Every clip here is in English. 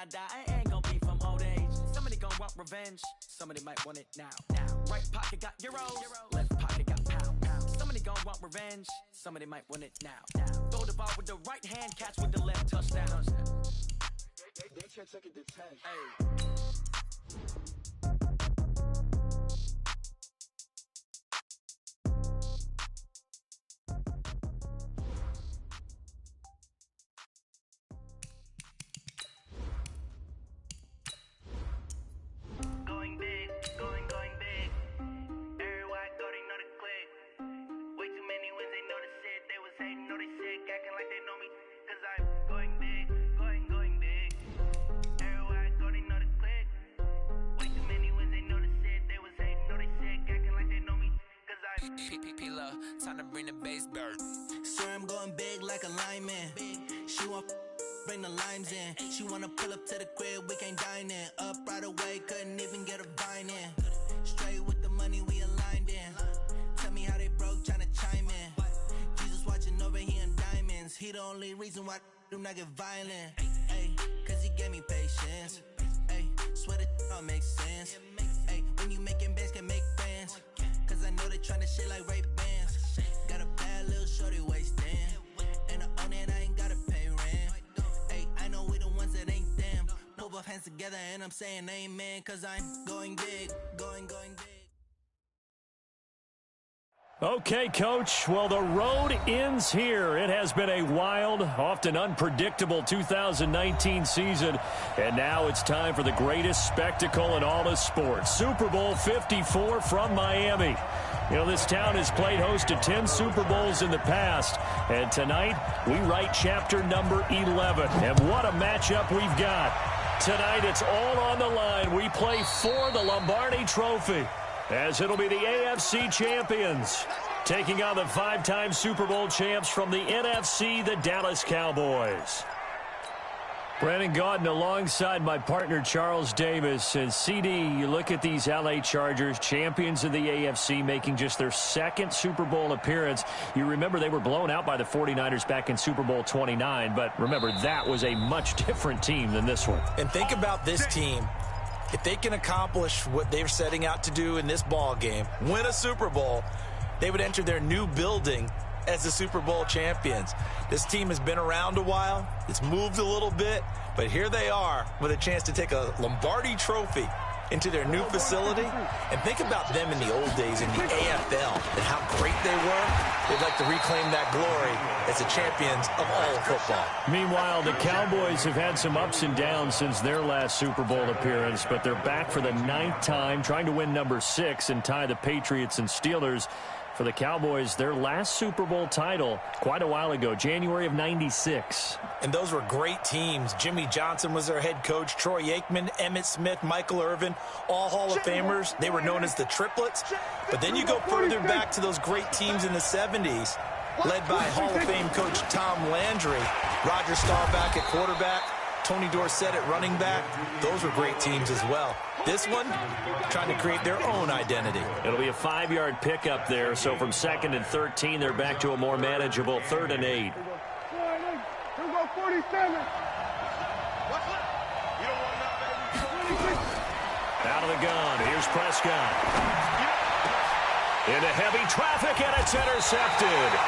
I die, I ain't gonna be from old age. Somebody gonna want revenge, somebody might want it now. Right pocket got euros, left pocket got pounds. Somebody gonna want revenge, somebody might want it now. Throw the ball with the right hand, catch with the left, touchdown. They can't take it to 10. Hey. Time to bring the bass bird. Sir, I'm going big like a lineman. She want bring the limes in. She wanna pull up to the crib, we can't dine in. Up right away, couldn't even get a vine in. Straight with the money we aligned in. Tell me how they broke, tryna chime in. Jesus watching over here in diamonds. He the only reason why do not get violent. Ay, cause he gave me patience. Ay, swear that don't make sense. Ay, when you making bands can make friends. Cause I know they tryna shit like Ray Bans. Got a bad little shorty wasting. And I own it, I ain't gotta pay rent. Hey, I know we the ones that ain't them. Put both hands together and I'm saying amen. Cause I'm going big, going big. Okay, Coach. Well, the road ends here. It has been a wild, often unpredictable 2019 season. And now it's time for the greatest spectacle in all of sports. Super Bowl 54 from Miami. You know, this town has played host to 10 Super Bowls in the past. And tonight, we write chapter number 11. And what a matchup we've got. Tonight, it's all on the line. We play for the Lombardi Trophy, as it'll be the AFC champions taking on the 5-time Super Bowl champs from the NFC, the Dallas Cowboys. Brandon Gaudin alongside my partner Charles Davis. And CD, you look at these LA Chargers, champions of the AFC, making just their second Super Bowl appearance. You remember they were blown out by the 49ers back in Super Bowl 29, but remember that was a much different team than this one. And think about this team. If they can accomplish what they're setting out to do in this ball game, win a Super Bowl, they would enter their new building as the Super Bowl champions. This team has been around a while. It's moved a little bit, but here they are with a chance to take a Lombardi Trophy into their new facility. And think about them in the old days in the AFL and how great they were. They'd like to reclaim that glory as the champions of all football. Meanwhile, the Cowboys have had some ups and downs since their last Super Bowl appearance, but they're back for the 9th time, trying to win number 6 and tie the Patriots and Steelers. For the Cowboys, their last Super Bowl title quite a while ago, January of '96. And those were great teams. Jimmy Johnson was their head coach. Troy Aikman, Emmitt Smith, Michael Irvin, all Hall of Famers. They were known as the Triplets. But then you go further back to those great teams in the 70s, led by Hall of Fame coach Tom Landry, Roger Staubach at quarterback, Tony Dorsett at running back. Those were great teams as well. This one, trying to create their own identity. It'll be a 5-yard pickup there, so from 2nd and 13, they're back to a more manageable 3rd and 8. Here we go, 47. Out of the gun, here's Prescott. Into heavy traffic, and it's intercepted.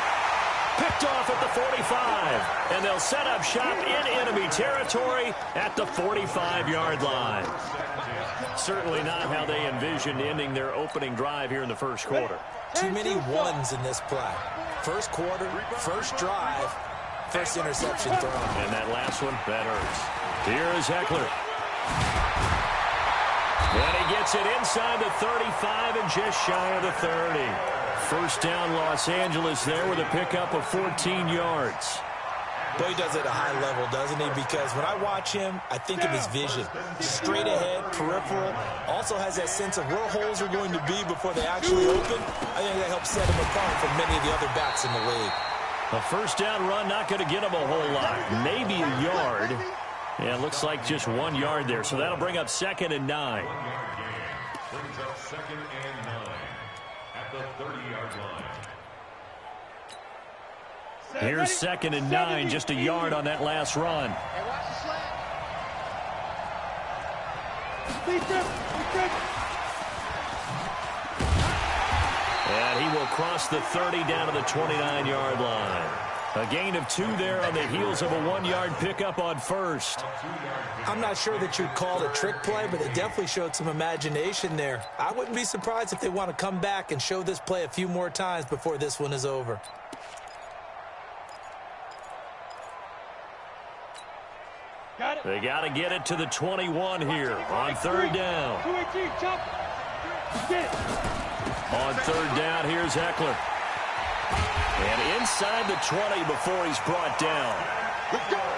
Picked off at the 45, and they'll set up shop in enemy territory at the 45-yard line. Certainly not how they envisioned ending their opening drive here in the first quarter. Too many ones in this play. First quarter, first drive, first interception thrown. And that last one, that hurts. Here is Eckler. And he gets it inside the 35 and just shy of the 30. First down, Los Angeles there with a pickup of 14 yards. Boy, he does it at a high level, doesn't he? Because when I watch him, I think of his vision. Straight ahead, peripheral. Also has that sense of where holes are going to be before they actually open. I think that helps set him apart from many of the other backs in the league. A first down run, not going to get him a whole lot. Maybe a yard. Yeah, it looks like just 1 yard there. So that'll bring up 2nd and 9. Brings up 2nd and 9 at the 30-yard line. Here's 2nd and 9, just a yard on that last run. And he will cross the 30 down to the 29-yard line. A gain of 2 there on the heels of a 1-yard pickup on first. I'm not sure that you'd call it a trick play, but they definitely showed some imagination there. I wouldn't be surprised if they want to come back and show this play a few more times before this one is over. They got to get it to the 21 here on 3rd down. On 3rd down, here's Eckler. And inside the 20 before he's brought down.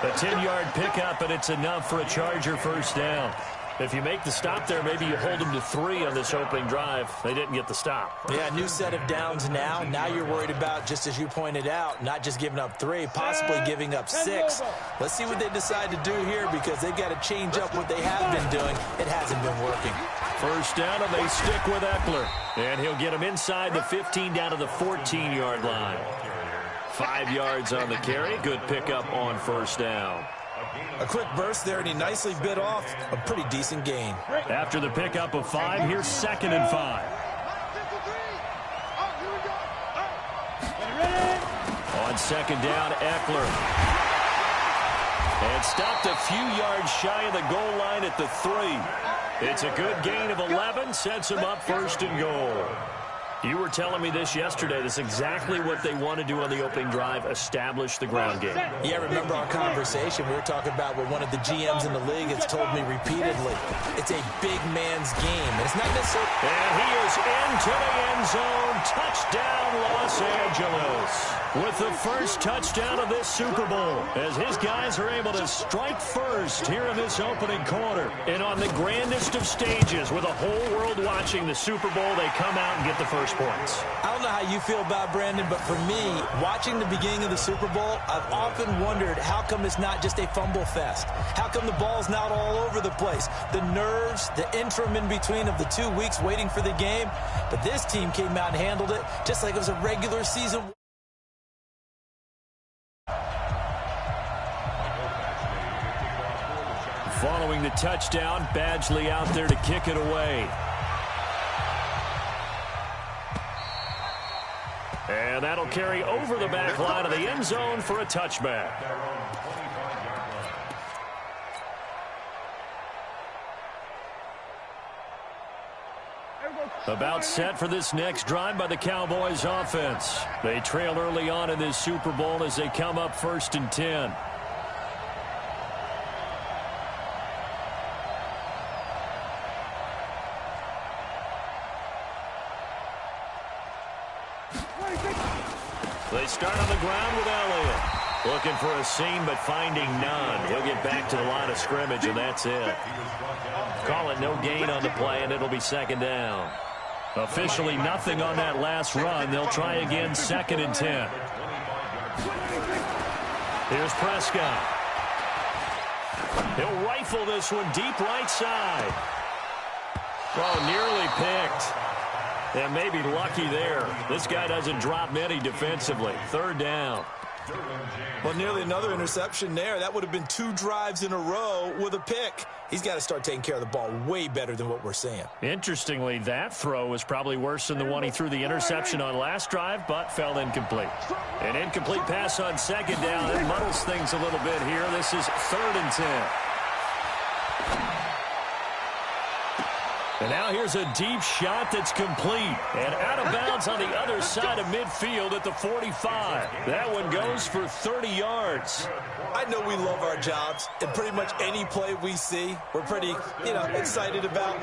A 10-yard pickup, and it's enough for a Charger first down. If you make the stop there, maybe you hold them to 3 on this opening drive. They didn't get the stop. Yeah, new set of downs now. Now you're worried about, just as you pointed out, not just giving up 3, possibly giving up 6. Let's see what they decide to do here, because they've got to change up what they have been doing. It hasn't been working. First down, and they stick with Eckler. And he'll get him inside the 15 down to the 14-yard line. 5 yards on the carry. Good pickup on first down. A quick burst there, and he nicely bit off a pretty decent gain. After the pickup of 5, here's 2nd and 5. On 2nd down, Eckler. And stopped a few yards shy of the goal line at the 3. It's a good gain of 11, sets him up 1st and goal. You were telling me this yesterday. This is exactly what they want to do on the opening drive, establish the ground game. Yeah, remember our conversation. We were talking about what one of the GMs in the league has told me repeatedly. It's a big man's game. And it's not necessarily... And he is into the end zone. Touchdown, Los Angeles. With the first touchdown of this Super Bowl, as his guys are able to strike first here in this opening quarter. And on the grandest of stages, with the whole world watching the Super Bowl, they come out and get the first points. I don't know how you feel about Brandon, but for me, watching the beginning of the Super Bowl, I've often wondered how come it's not just a fumble fest? How come the ball's not all over the place? The nerves, the interim in between of the 2 weeks waiting for the game. But this team came out and handled it just like it was a regular season. Following the touchdown, Badgley out there to kick it away. And that'll carry over the back line of the end zone for a touchback. About set for this next drive by the Cowboys offense. They trail early on in this Super Bowl as they come up 1st and 10. They start on the ground with Elliott. Looking for a seam, but finding none. He'll get back to the line of scrimmage, and that's it. Call it no gain on the play, and it'll be 2nd down. Officially nothing on that last run. They'll try again 2nd and 10. Here's Prescott. He'll rifle this one deep right side. Oh, nearly picked. And maybe lucky there. This guy doesn't drop many defensively. 3rd down. Well, nearly another interception there. That would have been 2 drives in a row with a pick. He's got to start taking care of the ball way better than what we're seeing. Interestingly, that throw was probably worse than the one he threw the interception on last drive, but fell incomplete. An incomplete pass on 2nd down. It muddles things a little bit here. This is 3rd and 10. And now here's a deep shot that's complete. And out of bounds on the other side of midfield at the 45. That one goes for 30 yards. I know we love our jobs, and pretty much any play we see, we're pretty, excited about.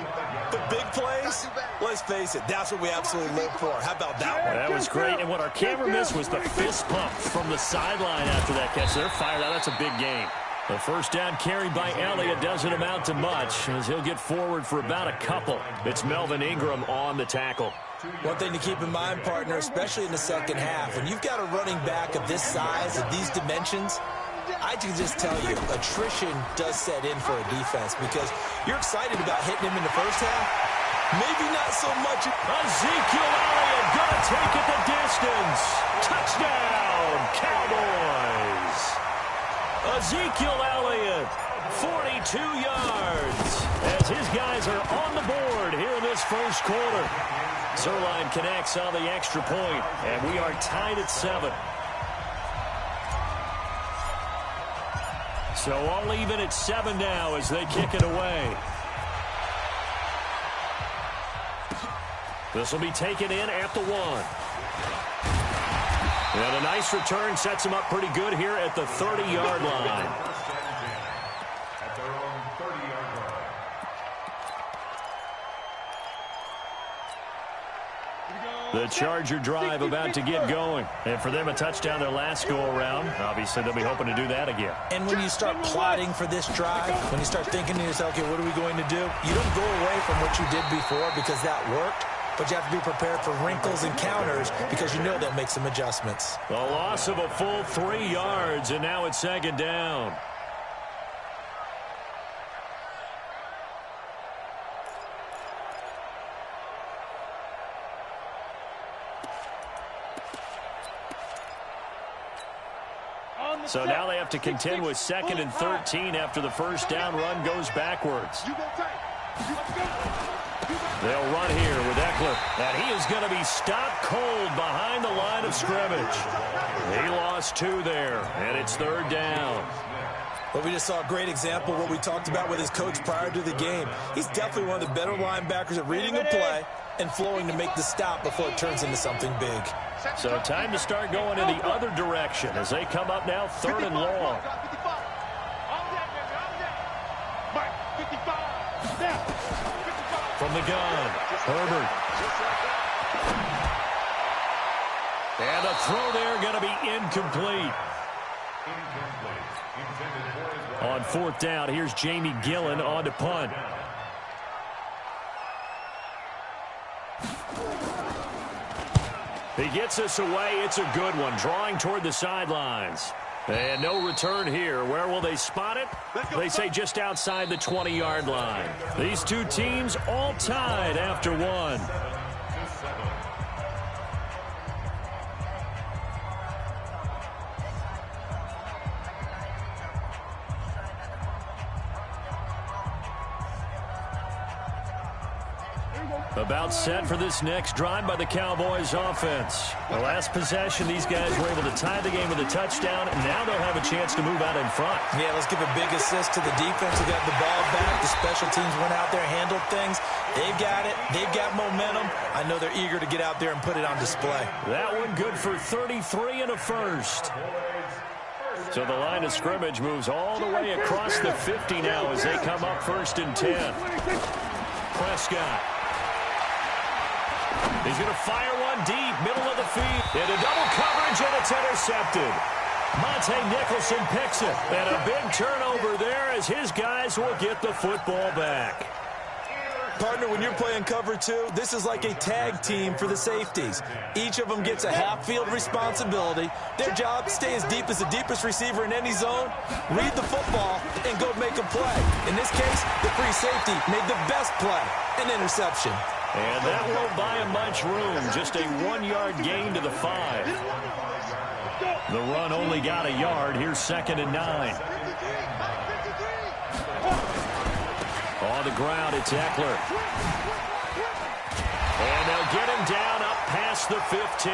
But big plays, let's face it, that's what we absolutely live for. How about that one? That was great. And what our camera missed was the fist pump from the sideline after that catch. They're fired out. That's a big game. The first down carried by Elliott doesn't amount to much, as he'll get forward for about a couple. It's Melvin Ingram on the tackle. One thing to keep in mind, partner, especially in the second half, when you've got a running back of this size, of these dimensions, I can just tell you, attrition does set in for a defense, because you're excited about hitting him in the first half. Maybe not so much. Ezekiel Elliott gonna take it the distance. Touchdown, Cowboys. Ezekiel Elliott, 42 yards, as his guys are on the board here in this first quarter. Zerline connects on the extra point, and we are tied at 7. So all even at 7 now as they kick it away. This will be taken in at the 1. And a nice return sets him up pretty good here at the 30-yard line. At their own 30-yard line. The Charger drive about to get going. And for them, a touchdown their last go-around. Obviously, they'll be hoping to do that again. And when you start plotting for this drive, when you start thinking to yourself, okay, what are we going to do? You don't go away from what you did before because that worked. But you have to be prepared for wrinkles and counters because you know they'll make some adjustments. A loss of a full 3 yards, and now it's second down. So now they have to contend with 2nd and 13 after the first down run goes backwards. They'll run here with Eckler, and he is going to be stopped cold behind the line of scrimmage. He lost 2 there, and it's 3rd down. But we just saw a great example of what we talked about with his coach prior to the game. He's definitely one of the better linebackers at reading a play and flowing to make the stop before it turns into something big. So time to start going in the other direction as they come up now 3rd and long. From the gun, Herbert. And the throw there going to be incomplete. On 4th down, here's Jamie Gillen on to punt. He gets us away. It's a good one, drawing toward the sidelines. And no return here. Where will they spot it? They say just outside the 20-yard line. These two teams all tied after 1. About set for this next drive by the Cowboys offense. The last possession, these guys were able to tie the game with a touchdown, and now they'll have a chance to move out in front. Yeah, let's give a big assist to the defense who got the ball back. The special teams went out there, handled things. They've got it. They've got momentum. I know they're eager to get out there and put it on display. That one good for 33 and a first. So the line of scrimmage moves all the way across the 50 now as they come up 1st and 10. Prescott. He's going to fire one deep, middle of the field. Into double coverage, and it's intercepted. Monte Nicholson picks it. And a big turnover there as his guys will get the football back. Partner, when you're playing cover 2, this is like a tag team for the safeties. Each of them gets a half-field responsibility. Their job, stay as deep as the deepest receiver in any zone, read the football, and go make a play. In this case, the free safety made the best play, an interception. And that won't buy him much room. Just a 1-yard gain to the 5. The run only got a yard. Here's 2nd and 9. On the ground, it's Eckler. And they'll get him down up past the 15.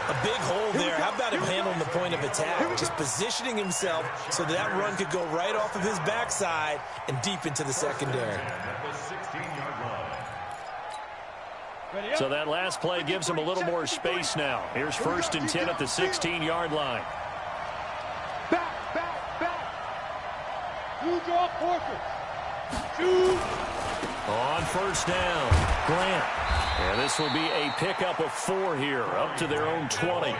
A big hole there. How about him handling the point of attack? Just positioning himself so that run could go right off of his backside and deep into the secondary. So that last play gives him a little more space now. Here's 1st and 10 at the 16-yard line. Back. You draw forfeit. On 1st down, Grant. And this will be a pickup of 4 here, up to their own 20.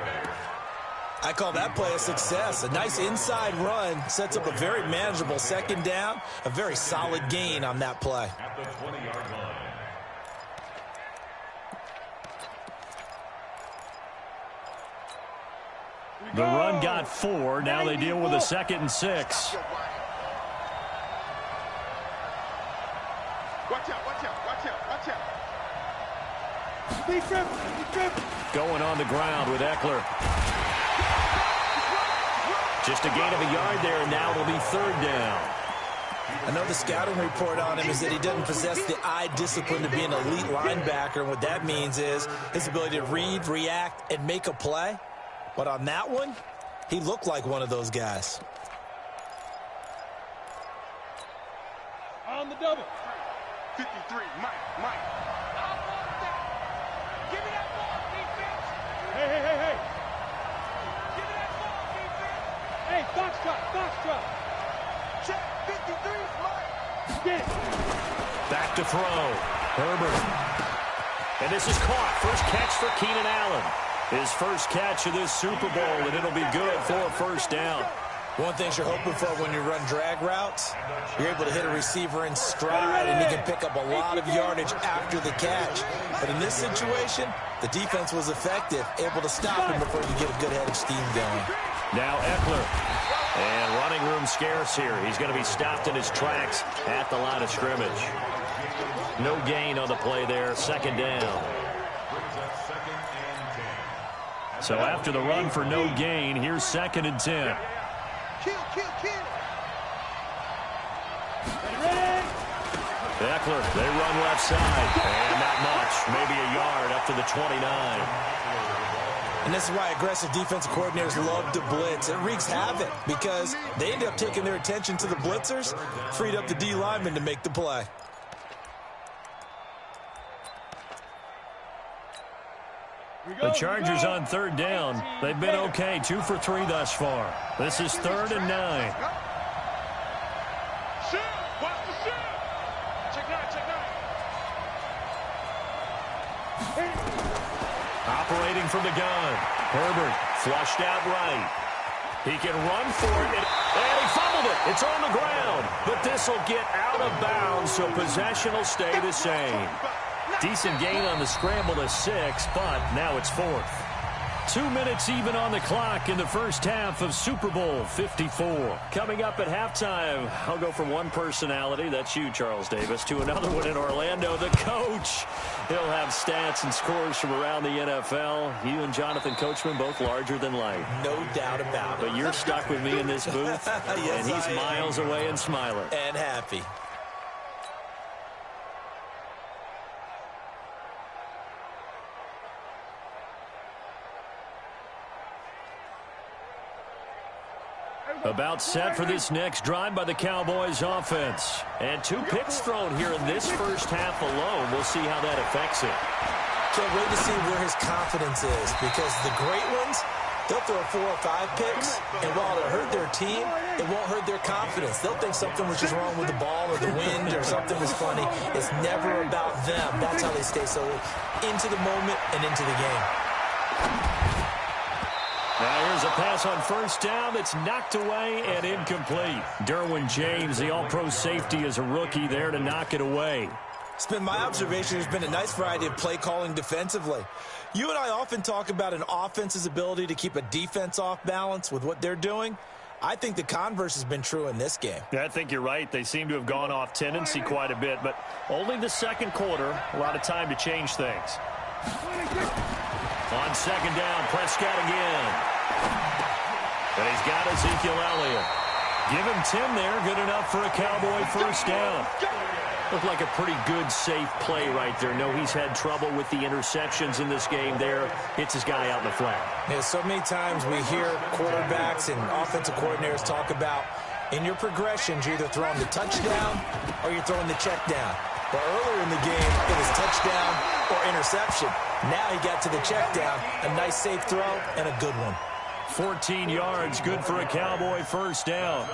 I call that play a success. A nice inside run sets up a very manageable 2nd down. A very solid gain on that play. At the 20-yard line. The run got 4. Now they deal with a 2nd and 6. Watch out. Defense. Going on the ground with Eckler. Just a gain of a yard there, and now it'll be third down. I know the scouting report on him is that he doesn't possess the eye discipline to be an elite linebacker. And what that means is his ability to read, react, and make a play. But on that one, he looked like one of those guys. On the double. 53, Mike. Give me that ball, defense. Hey. Give me that ball, defense. Hey, Foxtrot. Check 53, Mike. Get it. Back to throw. Herbert. And this is caught. First catch for Keenan Allen. His first catch of this Super Bowl, and it'll be good for a first down. One thing you're hoping for when you run drag routes, you're able to hit a receiver in stride, and he can pick up a lot of yardage after the catch. But in this situation, the defense was effective, able to stop him before you get a good head of steam going. Now Eckler. And running room scarce here. He's going to be stopped in his tracks at the line of scrimmage. No gain on the play there. Second down. So after the run for no gain, here's 2nd and 10. Eckler, they run left side. And not much. Maybe a yard up to the 29. And this is why aggressive defensive coordinators love to blitz. It wreaks havoc because they end up taking their attention to the blitzers, freed up the D lineman to make the play. The Chargers on third down. They've been okay, 2 for 3 thus far. This is 3rd and 9. Watch the shoot. Check 9. Operating from the gun. Herbert flushed out right. He can run for it, and he fumbled it. It's on the ground, but this will get out of bounds, so possession will stay the same. Decent gain on the scramble to 6, but now it's 4th. 2 minutes even on the clock in the first half of Super Bowl 54. Coming up at halftime, I'll go from one personality, that's you, Charles Davis, to another one in Orlando, the coach. He'll have stats and scores from around the NFL. You and Jonathan Coachman, both larger than life. No doubt about it. But you're stuck with me in this booth, Yes, and he's miles away and smiling. And happy. About set for this next drive by the Cowboys offense. And 2 picks thrown here in this first half alone. We'll see how that affects it. Can't wait to see where his confidence is, because the great ones, they'll throw 4 or 5 picks, and while it'll hurt their team, it won't hurt their confidence. They'll think something was just wrong with the ball or the wind or something was funny. It's never about them. That's how they stay so into the moment and into the game. Now here's a pass on first down that's knocked away and incomplete. Derwin James, the all-pro safety, is a rookie there to knock it away. It's been my observation there's been a nice variety of play calling defensively. You and I often talk about an offense's ability to keep a defense off balance with what they're doing. I think the converse has been true in this game. Yeah, I think you're right. They seem to have gone off tendency quite a bit, but only the second quarter, a lot of time to change things. On second down, Prescott again. And he's got Ezekiel Elliott. Give him 10 there, good enough for a Cowboy first down. Looked like a pretty good, safe play right there. No, he's had trouble with the interceptions in this game there. Hits his guy out in the flat. Yeah, so many times we hear quarterbacks and offensive coordinators talk about in your progressions, you're either throwing the touchdown or you're throwing the check down. But earlier in the game, it was touchdown or interception. Now he got to the check down, a nice safe throw and a good one. 14 yards, good for a Cowboy first down.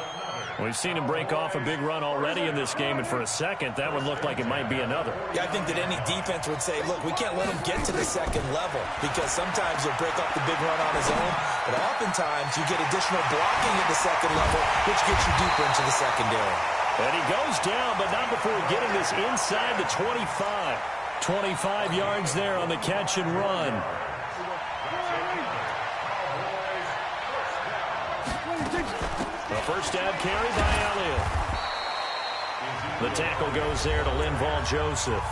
We've seen him break off a big run already in this game, and for a second, that one looked like it might be another. Yeah, I think that any defense would say, look, we can't let him get to the second level, because sometimes he'll break off the big run on his own, but oftentimes you get additional blocking at the second level, which gets you deeper into the secondary. And he goes down, but not before getting this inside the 25. 25 yards there on the catch and run. The first down carry by Elliott. The tackle goes there to Linval Joseph.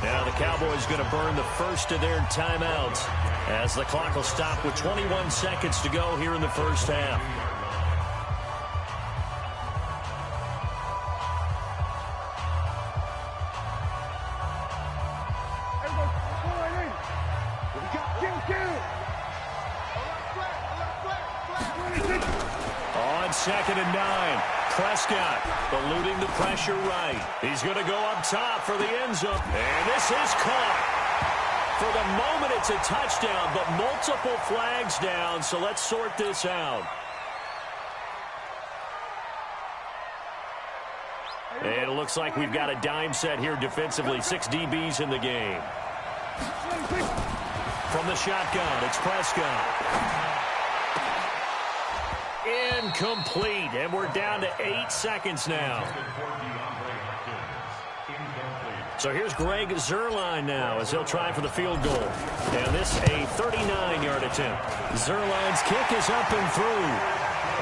Now the Cowboys going to burn the first of their timeouts as the clock will stop with 21 seconds to go here in the first half. 2nd and 9. Prescott eluding the pressure right. He's going to go up top for the end zone. And this is caught. For the moment, it's a touchdown, but multiple flags down, so let's sort this out. And it looks like we've got a dime set here defensively. 6 DBs in the game. From the shotgun, it's Prescott. Incomplete, and we're down to 8 seconds now. So here's Greg Zuerlein now as he'll try for the field goal. And this a 39-yard attempt. Zuerlein's kick is up and through.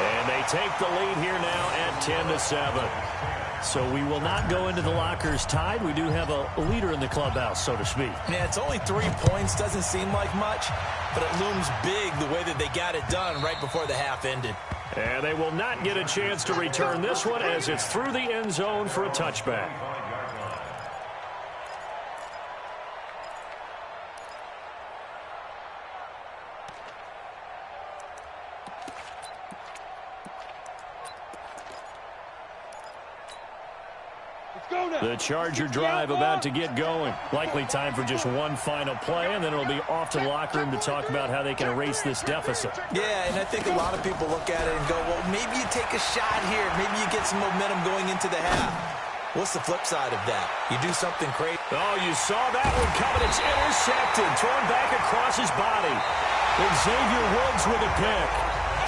And they take the lead here now at 10-7. So we will not go into the lockers tied. We do have a leader in the clubhouse, so to speak. Yeah, it's only 3 points. Doesn't seem like much, but it looms big the way that they got it done right before the half ended. And they will not get a chance to return this one as it's through the end zone for a touchback. The Charger drive about to get going. Likely time for just one final play, and then it'll be off to the locker room to talk about how they can erase this deficit. Yeah, and I think a lot of people look at it and go, well, maybe you take a shot here. Maybe you get some momentum going into the half. What's the flip side of that? You do something crazy. Oh, you saw that one coming. It's intercepted, thrown back across his body. Xavier Woods with a pick.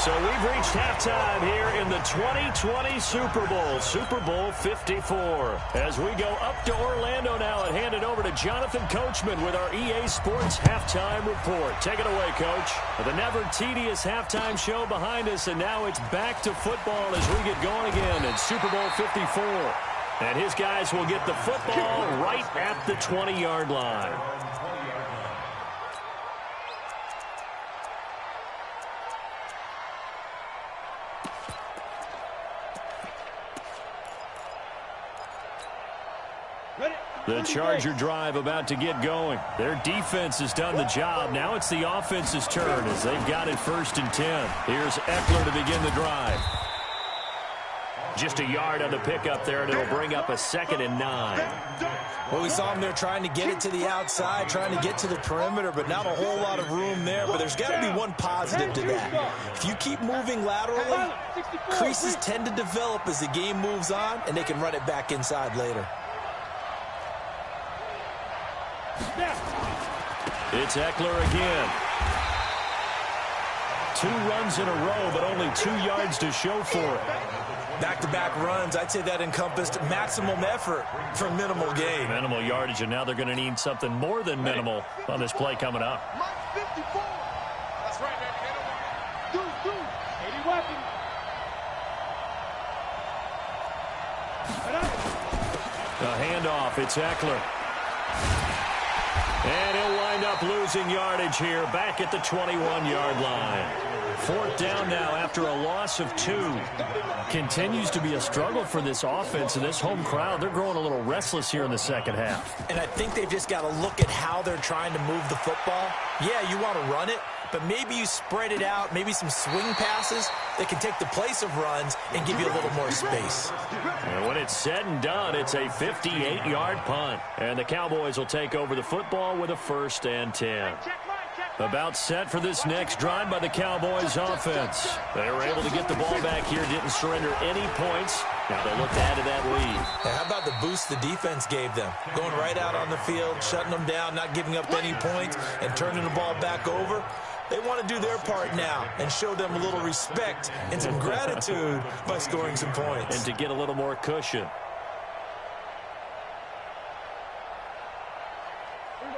So we've reached halftime here in the 2020 Super Bowl, Super Bowl 54. As we go up to Orlando now and hand it over to Jonathan Coachman with our EA Sports Halftime Report. Take it away, Coach. The never tedious halftime show behind us, and now it's back to football as we get going again in Super Bowl 54. And his guys will get the football right at the 20-yard line. The Charger drive about to get going. Their defense has done the job. Now it's the offense's turn as they've got it 1st and 10. Here's Eckler to begin the drive. Just a yard on the pickup there, and it'll bring up a 2nd and 9. Well, we saw him there trying to get it to the outside, trying to get to the perimeter, but not a whole lot of room there. But there's got to be one positive to that. If you keep moving laterally, creases tend to develop as the game moves on, and they can run it back inside later. It's Eckler again. 2 runs in a row, but only 2 yards to show for it. Back-to-back runs, I'd say that encompassed maximum effort for minimal gain. Minimal yardage, and now they're going to need something more than minimal on this play coming up. Mike 54. That's right, baby. Do. 80 weapons. A handoff, it's Eckler. And he'll wind up losing yardage here back at the 21-yard line. 4th down now after a loss of 2. Continues to be a struggle for this offense and this home crowd. They're growing a little restless here in the second half. And I think they've just got to look at how they're trying to move the football. Yeah, you want to run it, but maybe you spread it out, maybe some swing passes that can take the place of runs and give you a little more space. And when it's said and done, it's a 58-yard punt. And the Cowboys will take over the football with a 1st and 10. About set for this next drive by the Cowboys offense. They were able to get the ball back here, didn't surrender any points. Now they'll look to add to that lead. Now, how about the boost the defense gave them? Going right out on the field, shutting them down, not giving up any points, and turning the ball back over. They want to do their part now and show them a little respect and some gratitude by scoring some points. And to get a little more cushion.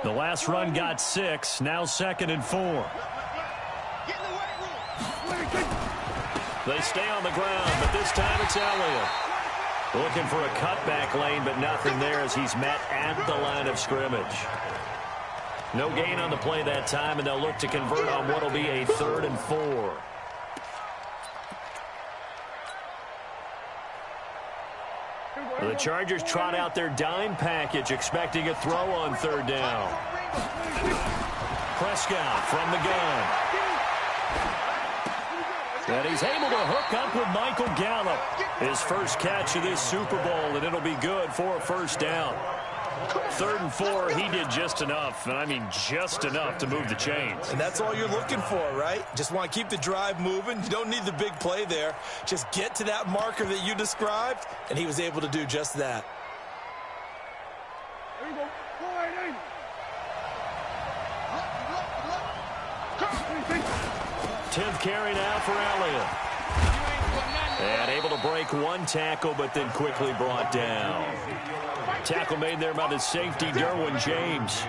The last run got 6, now 2nd and 4. They stay on the ground, but this time it's Elliott. Looking for a cutback lane, but nothing there as he's met at the line of scrimmage. No gain on the play that time, and they'll look to convert on what will be a 3rd and 4. The Chargers trot out their dime package, expecting a throw on 3rd down. Prescott from the gun. And he's able to hook up with Michael Gallup. His first catch of this Super Bowl, and it'll be good for a first down. 3rd and 4, he did just enough, and I mean just enough to move the chains. And that's all you're looking for, right? Just want to keep the drive moving. You don't need the big play there. Just get to that marker that you described, and he was able to do just that. There you go. 480. 10th carry now for Elliott. And able to break one tackle, but then quickly brought down. Tackle made there by the safety, Derwin James.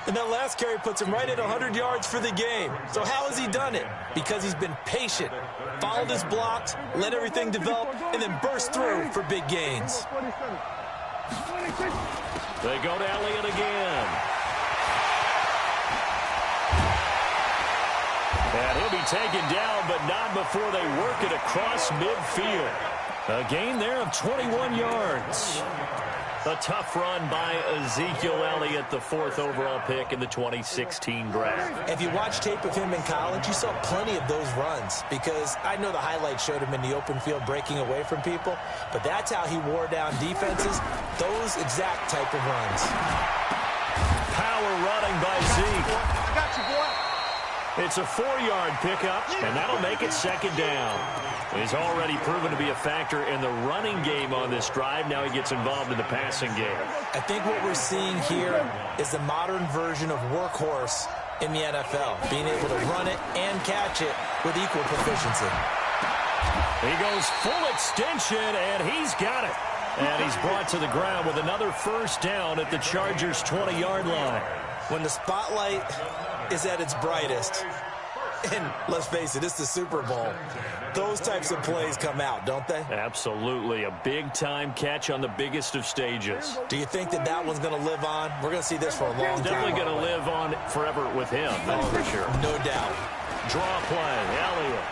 And that last carry puts him right at 100 yards for the game. So how has he done it? Because he's been patient, followed his blocks, let everything develop, and then burst through for big gains. They go to Elliott again. And he'll be taken down, but not before they work it across midfield. A gain there of 21 yards. A tough run by Ezekiel Elliott, the 4th overall pick in the 2016 draft. If you watch tape of him in college, you saw plenty of those runs, because I know the highlights showed him in the open field breaking away from people, but that's how he wore down defenses, those exact type of runs. Power running by Zeke. I got you, boy. It's a 4-yard pickup, and that'll make it 2nd down. He's already proven to be a factor in the running game on this drive. Now he gets involved in the passing game. I think what we're seeing here is the modern version of workhorse in the NFL, being able to run it and catch it with equal proficiency. He goes full extension, and he's got it. And he's brought to the ground with another first down at the Chargers' 20-yard line. When the spotlight is at its brightest, and let's face it, it's the Super Bowl, those types of plays come out, don't they? Absolutely. A big-time catch on the biggest of stages. Do you think that that one's going to live on? We're going to see this for a long time. Definitely going to live on forever with him, that's for sure. No doubt. Draw play, Elliott.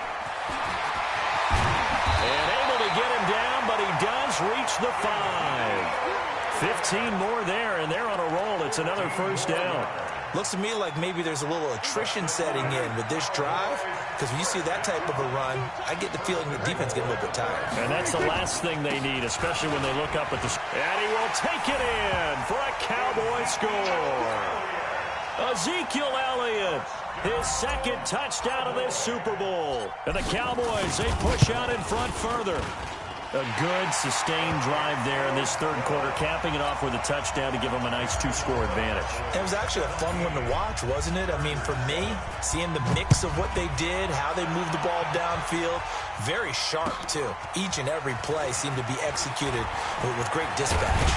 And able to get him down, but he does reach the 5. 15 more there, and they're on a roll. It's another first down. Looks to me like maybe there's a little attrition setting in with this drive, because when you see that type of a run, I get the feeling the defense getting a little bit tired. And that's the last thing they need, especially when they look up at the... And he will take it in for a Cowboy score. Ezekiel Elliott, his 2nd touchdown of this Super Bowl. And the Cowboys, they push out in front further. A good, sustained drive there in this 3rd quarter, capping it off with a touchdown to give them a nice 2-score advantage. It was actually a fun one to watch, wasn't it? I mean, for me, seeing the mix of what they did, how they moved the ball downfield, very sharp, too. Each and every play seemed to be executed with great dispatch.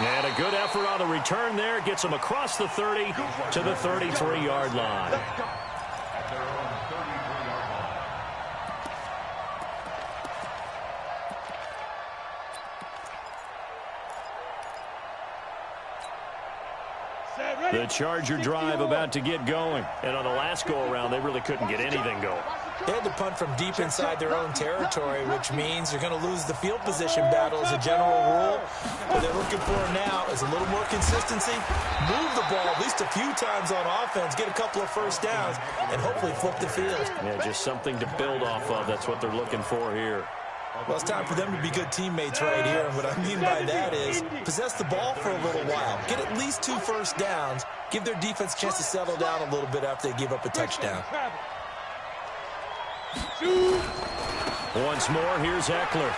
And a good effort on the return there. Gets them across the 30 to the 33-yard line. The Charger drive about to get going. And on the last go-around, they really couldn't get anything going. They had to punt from deep inside their own territory, which means they're going to lose the field position battle as a general rule. What they're looking for now is a little more consistency, move the ball at least a few times on offense, get a couple of first downs, and hopefully flip the field. Yeah, just something to build off of. That's what they're looking for here. Well, it's time for them to be good teammates right here. And what I mean by that is possess the ball for a little while. Get at least 2 first downs. Give their defense a chance to settle down a little bit after they give up a touchdown. Once more, here's Eckler.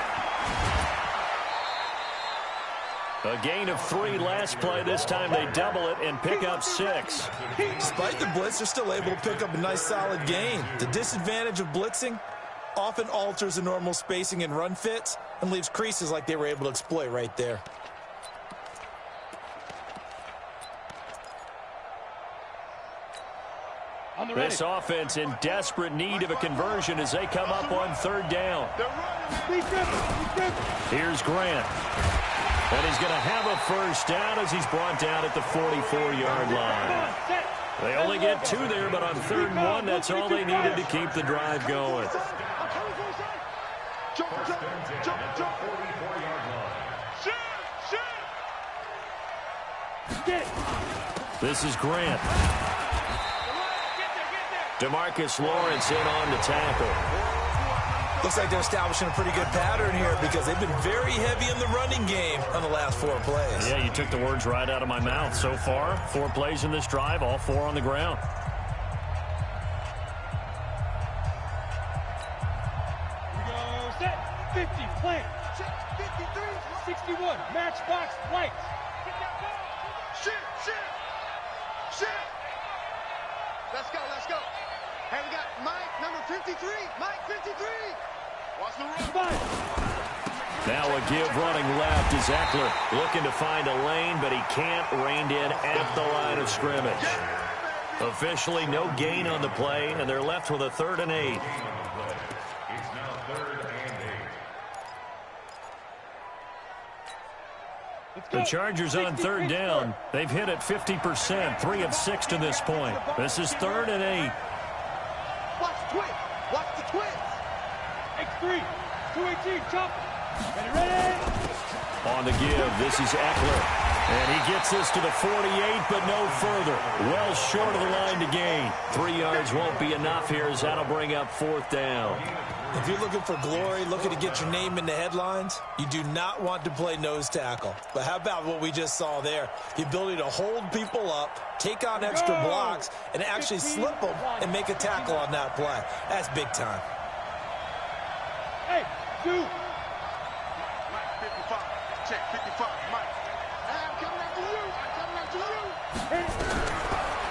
A gain of 3 last play. This time they double it and pick up 6. Despite the blitz, they're still able to pick up a nice solid gain. The disadvantage of blitzing often alters the normal spacing and run fits and leaves creases like they were able to exploit right there. This offense in desperate need of a conversion as they come up on 3rd down. Here's Grant. And he's going to have a first down as he's brought down at the 44-yard line. They only get 2 there, but on 3rd and 1, that's all they needed to keep the drive going. This is Grant. DeMarcus Lawrence in on the tackle. Looks like they're establishing a pretty good pattern here because they've been very heavy in the running game on the last 4 plays. Yeah, you took the words right out of my mouth. So far, 4 plays in this drive, all 4 on the ground. We go set. 50, plant. Check, 53. 61, matchbox, lights. Shit. Let's go. Hey, we got Mike, number 53. Mike, 53. Watch the run. Fine. Now a give running left is Eckler looking to find a lane, but he can't, reined in at the line of scrimmage. Officially no gain on the play, and they're left with a 3rd and 8. It's now 3rd and 8. The Chargers on 3rd down. They've hit it 50%, 3 of 6 to this point. This is 3rd and 8. Watch the twins. Watch the twins. X3, 218, chop. Ready. On the give, this is Eckler. And he gets this to the 48, but no further. Well short of the line to gain. 3 yards won't be enough here as that'll bring up 4th down. If you're looking for glory, looking to get your name in the headlines, you do not want to play nose tackle. But how about what we just saw there? The ability to hold people up, take on extra blocks, and actually slip them and make a tackle on that play. That's big time. Hey, dude. Mike, 55. Check, 55. Mike. I'm coming after you.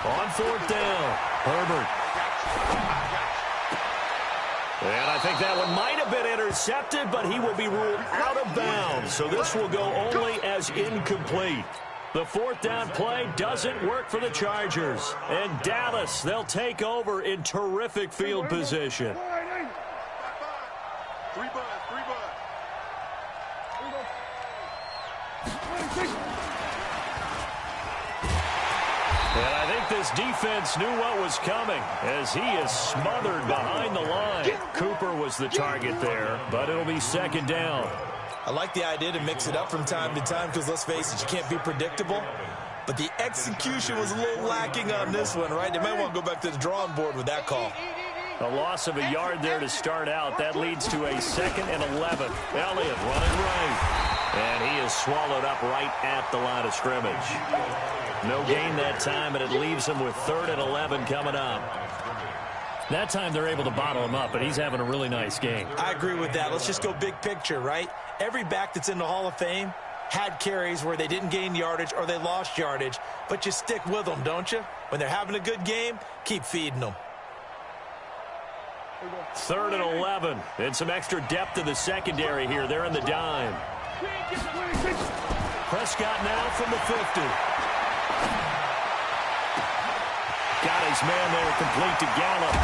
On 4th down, Herbert. And I think that one might have been intercepted, but he will be ruled out of bounds. So this will go only as incomplete. The 4th down play doesn't work for the Chargers. And Dallas, they'll take over in terrific field position. 3 buzz. And I think this defense knew what was coming as he is smothered behind the line. Cooper was the target there, but it'll be 2nd down. I like the idea to mix it up from time to time because, let's face it, you can't be predictable. But the execution was a little lacking on this one, right? They might want to go back to the drawing board with that call. A loss of a yard there to start out. That leads to a 2nd and 11. Elliott running right. And he is swallowed up right at the line of scrimmage. No gain that time, and it leaves him with 3rd and 11 coming up. That time they're able to bottle him up, but he's having a really nice game. I agree with that. Let's just go big picture, right? Every back that's in the Hall of Fame had carries where they didn't gain yardage or they lost yardage, but you stick with them, don't you? When they're having a good game, keep feeding them. 3rd and 11. And some extra depth in the secondary here. They're in the dime. Prescott now from the 50. Got his man there, complete to Gallup.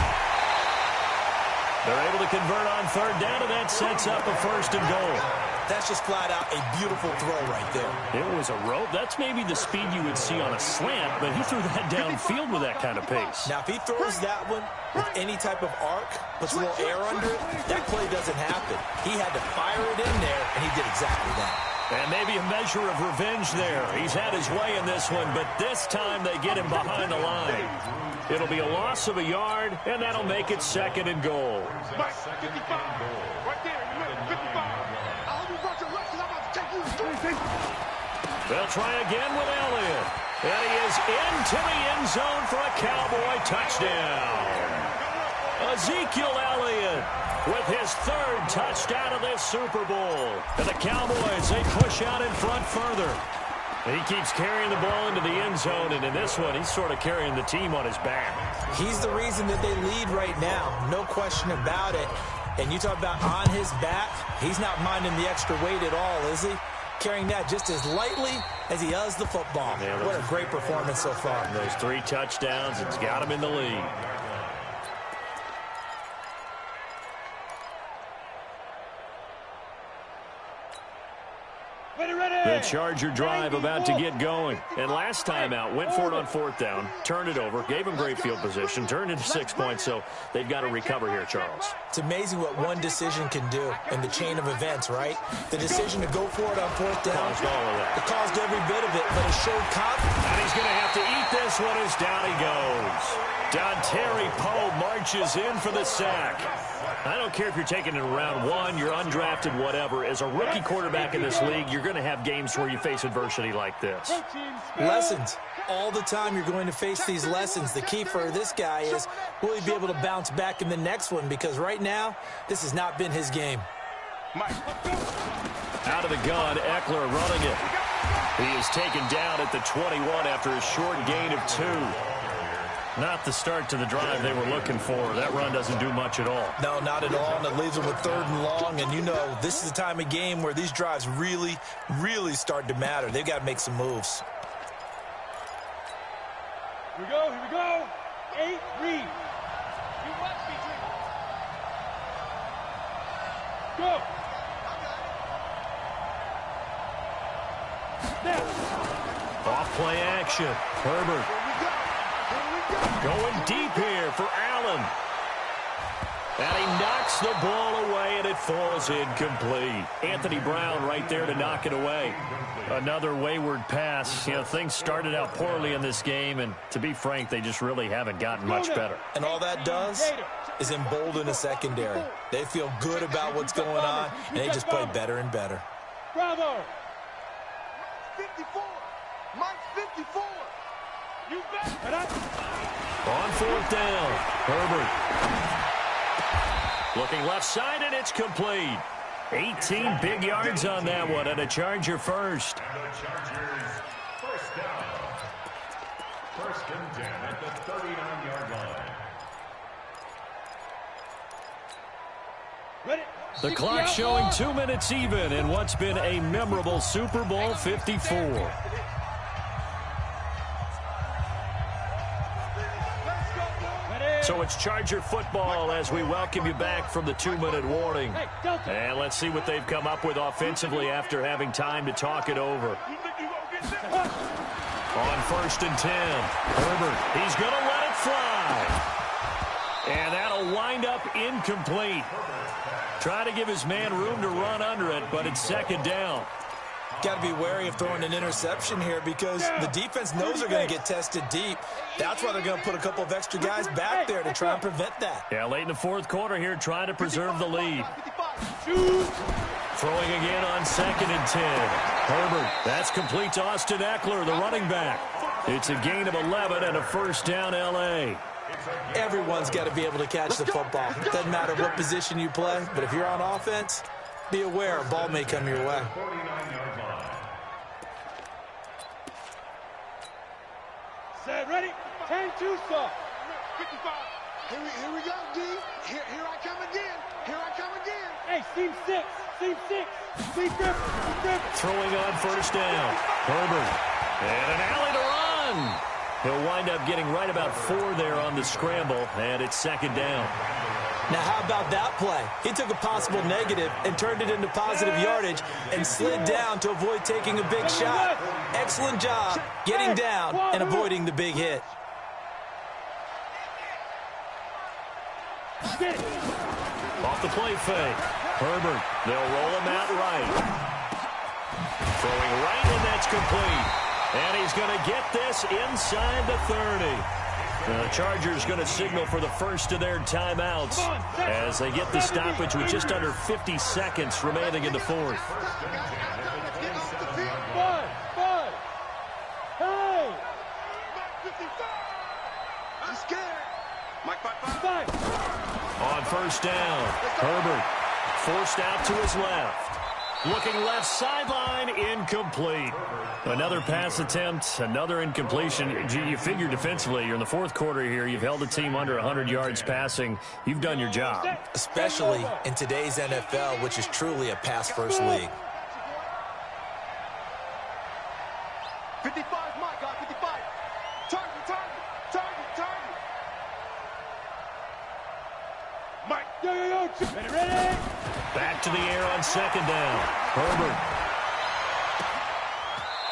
They're able to convert on 3rd down, and that sets up a 1st and goal. That's just flat out a beautiful throw right there. It was a rope. That's maybe the speed you would see on a slant, but he threw that downfield with that kind of pace. Now, if he throws that one with any type of arc, puts a little air under it, that play doesn't happen. He had to fire it in there, and he did exactly that. And maybe a measure of revenge there. He's had his way in this one, but this time they get him behind the line. It'll be a loss of a yard, and that'll make it 2nd and goal. Mike, 55. Right there, you went 55. I hope you brought your left, 'cause I'm about to take you straight. They'll try again with Elliott. And he is into the end zone for a Cowboy touchdown. Ezekiel Elliott with his 3rd touchdown of this Super Bowl. And the Cowboys, they push out in front further. He keeps carrying the ball into the end zone, and in this one, he's sort of carrying the team on his back. He's the reason that they lead right now, no question about it. And you talk about on his back, he's not minding the extra weight at all, is he? Carrying that just as lightly as he does the football. Yeah, what a great performance so far. Those 3 touchdowns, it's got him in the lead. Let it The Charger drive about to get going. And last time out, went for it on 4th down, turned it over, gave them great field position, turned into 6 points, so they've got to recover here, Charles. It's amazing what one decision can do in the chain of events, right? The decision to go for it on 4th down. Caused all of that. It caused every bit of it, but it showed confidence. And he's going to have to eat this one as down he goes. Dontari Poe marches in for the sack. I don't care if you're taking it in round 1, you're undrafted, whatever. As a rookie quarterback in this league, you're going to have games where you face adversity like this. Lessons. All the time you're going to face these lessons. The key for this guy is, will he be able to bounce back in the next one? Because right now, this has not been his game. Out of the gun, Eckler running it. He is taken down at the 21 after a short gain of 2. Not the start to the drive they were looking for. That run doesn't do much at all. No, not at all, and it leaves them with 3rd and long. And you know, this is the time of game where these drives really, really start to matter. They've got to make some moves. Here we go, here we go. 8, read. You must be dreaming. Go. Snap. Off play action. Herbert. Going deep here for Allen. And he knocks the ball away, and it falls incomplete. Anthony Brown right there to knock it away. Another wayward pass. You know, things started out poorly in this game, and to be frank, they just really haven't gotten much better. And all that does is embolden a secondary. They feel good about what's going on, and they just play better and better. Bravo. 54. Mike 54. You bet. On 4th down, Herbert. Looking left side, and it's complete. 18 big yards on that one, and a Charger first. And the Chargers first down. 1st and 10 at the 39-yard line. Ready. The clock showing 2 minutes even in what's been a memorable Super Bowl 54. So it's Charger football as we welcome you back from the 2-minute warning. And let's see what they've come up with offensively after having time to talk it over. On 1st and 10, Herbert, he's going to let it fly. And that'll wind up incomplete. Try to give his man room to run under it, but it's 2nd down. Got to be wary of throwing an interception here because the defense knows they're going to get tested deep. That's why they're going to put a couple of extra guys back there to try and prevent that. Yeah, late in the 4th quarter here, trying to preserve the lead. Throwing again on 2nd and 10. Herbert, that's complete to Austin Eckler, the running back. It's a gain of 11 and a 1st down L.A. Everyone's got to be able to catch the football. It doesn't matter what position you play, but if you're on offense, be aware a ball may come your way. Set, ready. 10-2 stop. 55. Here we go, D. Here I come again. Here I come again. Hey, seam 6. Seam 6. Seam 5. Throwing on 1st down. Herbert. And an alley to run. He'll wind up getting right about 4 there on the scramble, and it's 2nd down. Now, how about that play? He took a possible negative and turned it into positive yardage and slid down to avoid taking a big shot. Excellent job getting down and avoiding the big hit. Off the play fake. Herbert, they'll roll him out right. Throwing right, and that's complete. And he's going to get this inside the 30. The Chargers going to signal for the first of their timeouts as they get the stoppage with just under 50 seconds remaining in the 4th. Five. Hey! I'm scared. Mike 5. On 1st down, Herbert forced out to his left. Looking left sideline, incomplete. Another pass attempt, another incompletion. Gee, you figure defensively, you're in the 4th quarter here. You've held the team under 100 yards passing. You've done your job. Especially in today's NFL, which is truly a pass-first league. 55, Mike, got 55. Target. Mike, yo. Ready. Back to the air on 2nd down. Herbert.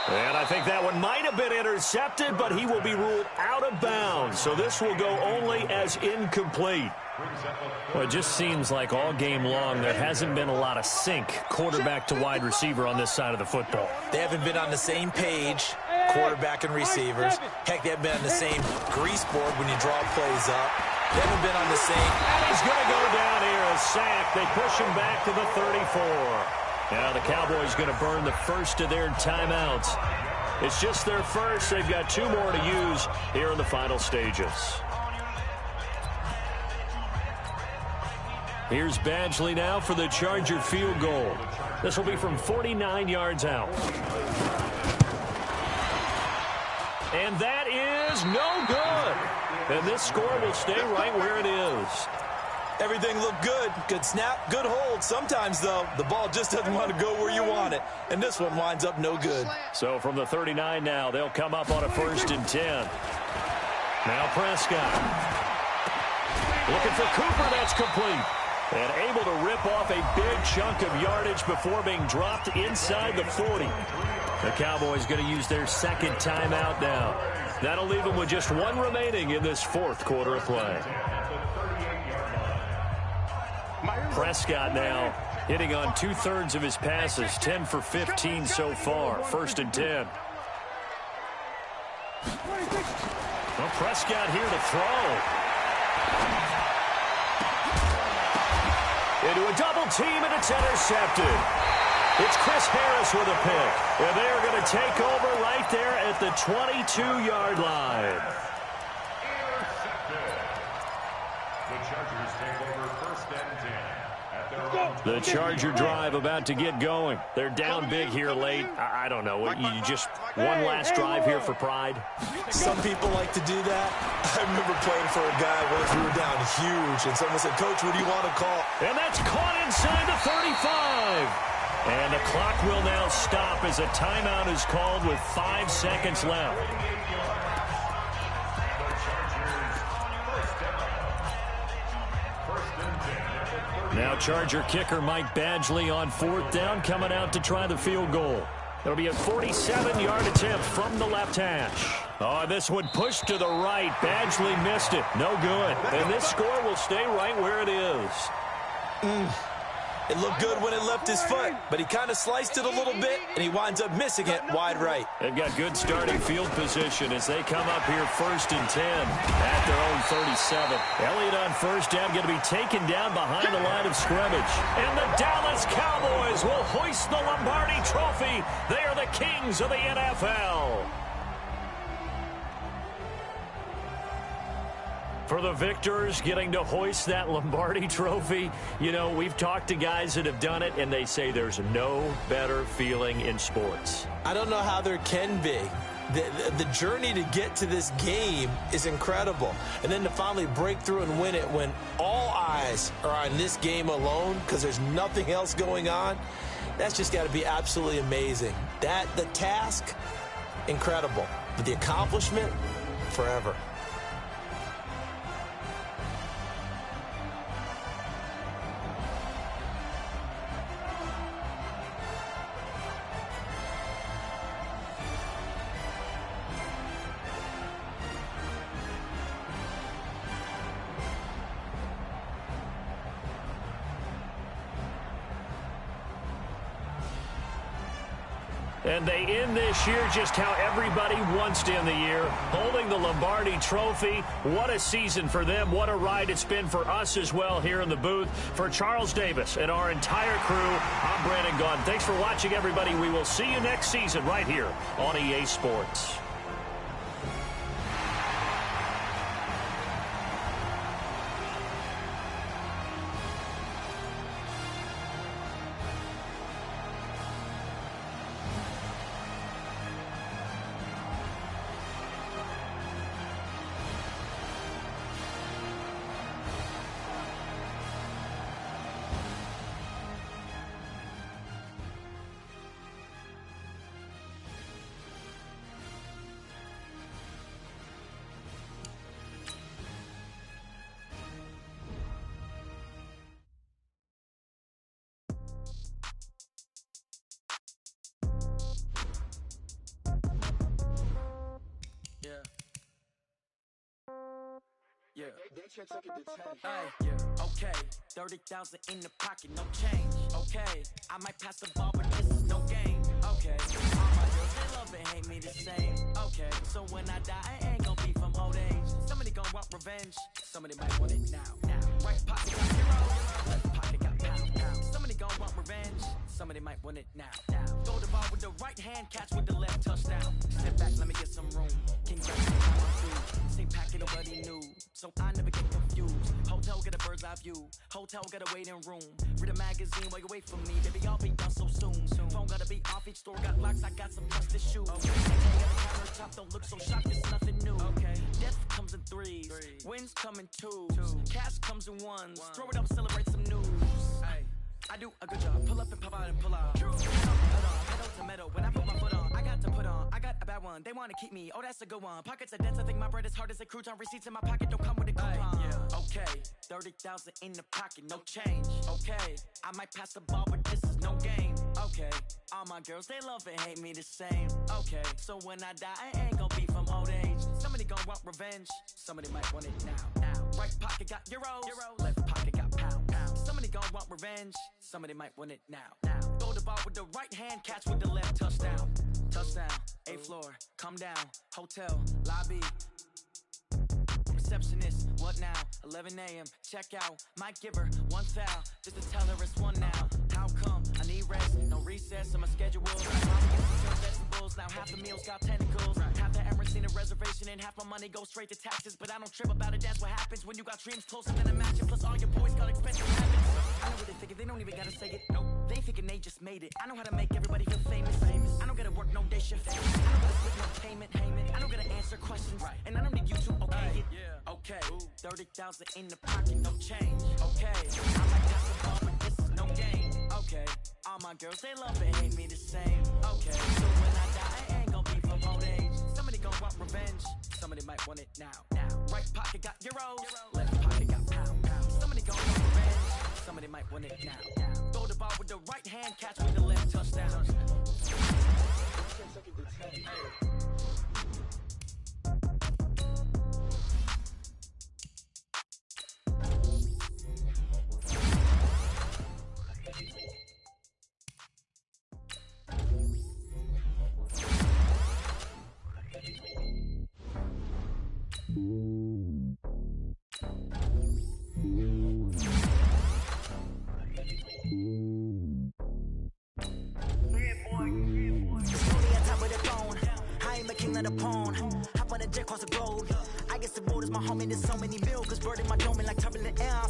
And I think that one might have been intercepted, but he will be ruled out of bounds. So this will go only as incomplete. Well, it just seems like all game long there hasn't been a lot of sync quarterback to wide receiver on this side of the football. They haven't been on the same page, quarterback and receivers. Heck, they haven't been on the same grease board when you draw plays up. They haven't been on the same. And he's going to go down here, a sack. They push him back to the 34. Now the Cowboys going to burn the first of their timeouts. It's just their first. They've got 2 more to use here in the final stages. Here's Badgley now for the Charger field goal. This will be from 49 yards out. And that is no good. And this score will stay right where it is. Everything looked good. Good snap, good hold. Sometimes, though, the ball just doesn't want to go where you want it. And this one winds up no good. So from the 39 now, they'll come up on a 1st and 10. Now Prescott. Looking for Cooper. That's complete. And able to rip off a big chunk of yardage before being dropped inside the 40. The Cowboys going to use their 2nd timeout now. That'll leave them with just 1 remaining in this 4th quarter of play. Prescott now hitting on 2/3 of his passes, 10 for 15 so far. 1st and 10. Well, Prescott here to throw. Into a double team, and it's intercepted. It's Chris Harris with a pick. And they're going to take over right there at the 22-yard line. The Chargers take over 1st and 10 at their own. The Charger drive about to get going. They're down big here late. I don't know. You just one last drive here for pride? Some people like to do that. I remember playing for a guy once we were down huge, and someone said, "Coach, what do you want to call?" And that's caught inside the 35. And the clock will now stop as a timeout is called with 5 seconds left. Now Charger kicker Mike Badgley on 4th down, coming out to try the field goal. It'll be a 47-yard attempt from the left hash. Oh, this one pushed to the right. Badgley missed it. No good. And this score will stay right where it is. It looked good when it left his foot, but he kind of sliced it a little bit, and he winds up missing it wide right. They've got good starting field position as they come up here 1st and 10 at their own 37. Elliott on 1st down, going to be taken down behind the line of scrimmage. And the Dallas Cowboys will hoist the Lombardi Trophy. They are the kings of the NFL. For the victors, getting to hoist that Lombardi Trophy, you know, we've talked to guys that have done it, and they say there's no better feeling in sports. I don't know how there can be. The journey to get to this game is incredible. And then to finally break through and win it when all eyes are on this game alone because there's nothing else going on, that's just got to be absolutely amazing. The task, incredible. But the accomplishment, forever. And they end this year just how everybody wants to end the year, holding the Lombardi Trophy. What a season for them. What a ride it's been for us as well here in the booth. For Charles Davis and our entire crew, I'm Brandon Gaudin. Thanks for watching, everybody. We will see you next season right here on EA Sports. Yeah. Yeah. Okay. 30,000 in the pocket, no change. Okay. I might pass the ball, but this is no game. Okay. All my girls, they love and hate me the same. Okay. So when I die, I ain't gonna be from old age. Somebody gonna want revenge. Somebody might want it now. Right pocket got zero. Left pocket got pound. Somebody gonna want revenge. Somebody might want it now. Throw the ball with the right hand, catch with the left, touchdown. Step back, let me get some room. King James, I'm on two. Same packet, nobody knew. So I never get confused. Hotel get a bird's eye view. Hotel get a waiting room. Read a magazine while you wait for me. Baby, I'll be done so soon. Phone gotta be off, each store got locks. I got some trusted shoes. Okay. Got a countertop, don't look so shocked, it's nothing new. Okay. Death comes in threes. Wins come in twos. Cash comes in ones. Throw it up, celebrate some news. I do a good job. Pull up and pop out and pull out. Pedal to metal. When I put my foot on, I got to put on. I got a bad one. They want to keep me. Oh, that's a good one. Pockets are dense. I think my bread is hard as a crouton. Receipts in my pocket don't come with a coupon. Yeah. Okay. 30,000 in the pocket, no change. Okay. I might pass the ball, but this is no game. Okay. All my girls, they love and hate me the same. Okay. So when I die, I ain't gonna be from old age. Somebody gonna want revenge. Somebody might want it now. Right pocket got euros. Left pocket got pound. Somebody gonna want revenge. Somebody might want it now. Throw the ball with the right hand, catch with the left, touchdown. Touchdown, 8th floor, come down, hotel, lobby. Receptionist, what now? 11 a.m., check out. Might give her one foul, just to tell her it's one now. How come? I need rest, no recess on my schedule. Vegetables, now half the meals got tentacles. Half the Emirates need a reservation and half my money goes straight to taxes. But I don't trip about it, that's what happens when you got dreams closer than a match. Plus all your boys got expensive habits. I know what they figure, they don't even gotta say it. Nope, they thinking they just made it. I know how to make everybody feel famous. I don't gotta work no day shift. I don't gotta split no payment. I don't gotta answer questions. And I don't need you to okay it. Okay, 30,000 in the pocket, no change. Okay, I might pass the ball, but this is no game. Okay, all my girls, they love and hate me the same. Okay, so when I die, I ain't gonna be from old age. Somebody gonna want revenge. Somebody might want it now. Right pocket got euros. Left pocket got pound. Somebody gonna want revenge. Somebody might want it now. Throw the ball with the right hand, catch with the left, touchdown.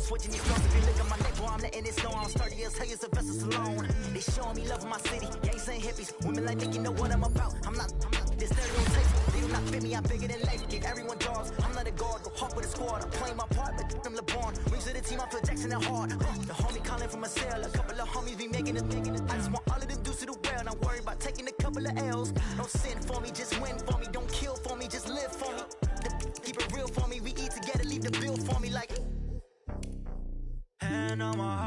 Switching these drugs, if you look at my neck, boy, I'm letting it snow. I'm sturdy as hell, it's a vessel alone. They showing me love in my city, gangs ain't hippies. Women like think you know what I'm about. I'm not this stereotypes. They do not fit me, I'm bigger than life. Give everyone dogs, I'm not a guard, go hard with a squad. I'm playing my part, but them LeBron. Rings to the team, I feel Jackson and hard. The homie calling from a cell, a couple of homies be making it. I just want all of them dudes to do well, not worry about taking a couple of L's. Don't sin for me, just win for me. Don't kill for me, just live for me. Keep it real for me, we eat together, leave the bill for me like. Hand on my heart.